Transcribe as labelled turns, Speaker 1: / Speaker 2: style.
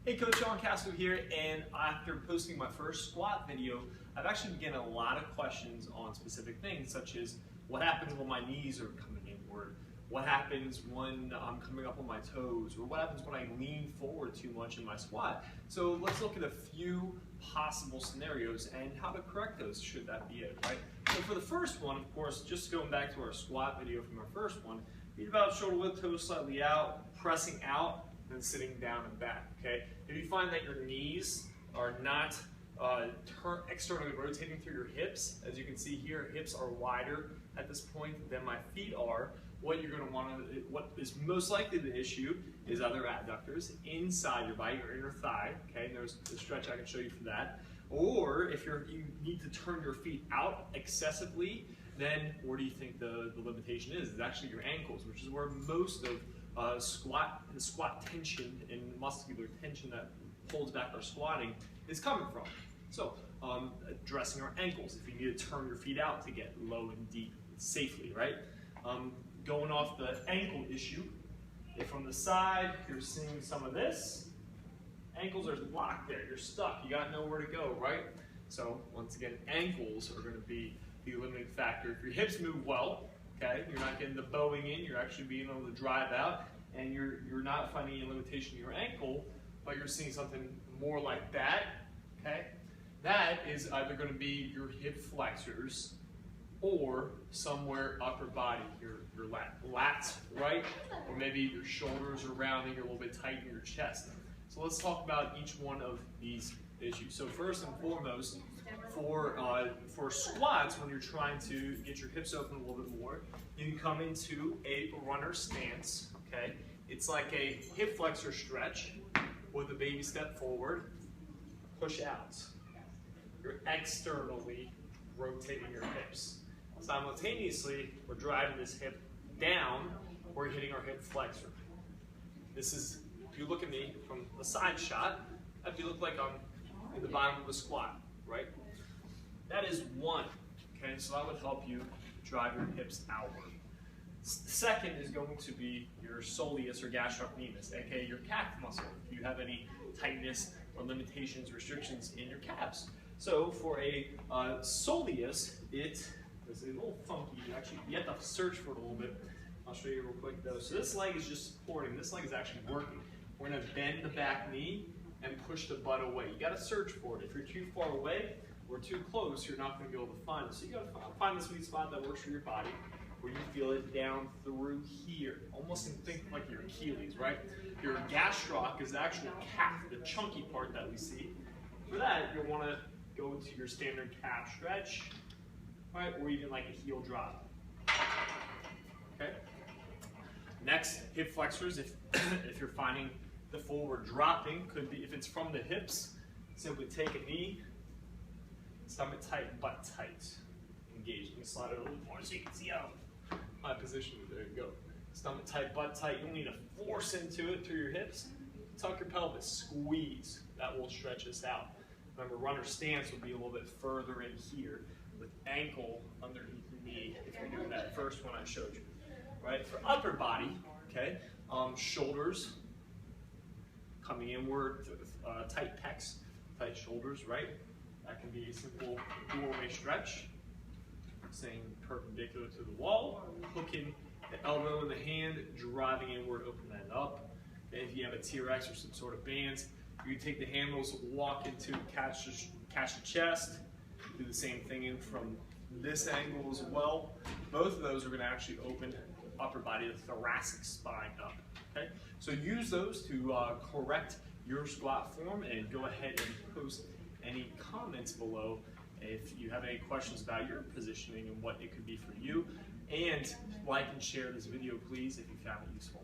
Speaker 1: Hey, Coach Sean Castro here, and after posting my first squat video, I've actually been getting a lot of questions on specific things, such as what happens when my knees are coming inward, what happens when I'm coming up on my toes, or what happens when I lean forward too much in my squat. So let's look at a few possible scenarios and how to correct those should that be it, right? So for the first one, of course, just going back to our squat video from our first one, feet about shoulder width, toes slightly out, pressing out, and sitting down and back, okay? If you find that your knees are not externally rotating through your hips, as you can see here, hips are wider at this point than my feet are, what you're going to want to, what is most likely the issue is other adductors inside your body, your inner thigh, okay? And there's a stretch I can show you for that. Or if you need to turn your feet out excessively, then where do you think the limitation is? It's actually your ankles, which is where most of the squat tension and muscular tension that holds back our squatting is coming from. So addressing our ankles, if you need to turn your feet out to get low and deep safely, right? Going off the ankle issue, if from the side you're seeing some of this, ankles are locked there, you're stuck, you got nowhere to go, right? So once again, ankles are going to be the limiting factor. If your hips move well, okay, you're not getting the bowing in, you're actually being able to drive out, and you're not finding any limitation in your ankle, but you're seeing something more like that, okay? That is either going to be your hip flexors or somewhere upper body, your lats, right? Or maybe your shoulders are rounding, you're a little bit tight in your chest. So let's talk about each one of these issues. So first and foremost, for squats, when you're trying to get your hips open a little bit more, you can come into a runner stance, okay? It's like a hip flexor stretch with a baby step forward, push out. You're externally rotating your hips. Simultaneously, we're driving this hip down, we're hitting our hip flexor. This is, if you look at me from a side shot, that'd look like I'm in the bottom of a squat, right? That is one, okay? So that would help you drive your hips outward. Second is going to be your soleus or gastrocnemius, aka your calf muscle, if you have any tightness or limitations, restrictions in your calves. So for a soleus, it is a little funky. You have to search for it a little bit. I'll show you real quick though. So this leg is just supporting. This leg is actually working. We're going to bend the back knee and push the butt away. You got to search for it. If you're too far away or too close, you're not going to be able to find it. So you got to find the sweet spot that works for your body, where you feel it down through here. Almost think like your Achilles, right? Your gastroc is the actual calf, the chunky part that we see. For that, you'll want to go to your standard calf stretch, right? Or even like a heel drop. Okay. Next, hip flexors. If you're finding the forward dropping, could be if it's from the hips, simply take a knee, stomach tight, butt tight. Engage. Let me slide it a little more so you can see how my position. There you go. Stomach tight, butt tight. You don't need to force into it through your hips. Tuck your pelvis, squeeze. That will stretch us out. Remember, runner stance will be a little bit further in here with ankle underneath the knee if you're doing that first one I showed you. Right? For upper body, okay, shoulders coming inward, tight pecs, tight shoulders, right? That can be a simple doorway stretch, staying perpendicular to the wall, hooking the elbow and the hand, driving inward, open that up. And if you have a TRX or some sort of bands, you can take the handles, walk into catch the chest, do the same thing in from this angle as well. Both of those are going to actually open the upper body, the thoracic spine up. Okay, so use those to correct your squat form, and go ahead and post any comments below if you have any questions about your positioning and what it could be for you. And like and share this video, please, if you found it useful.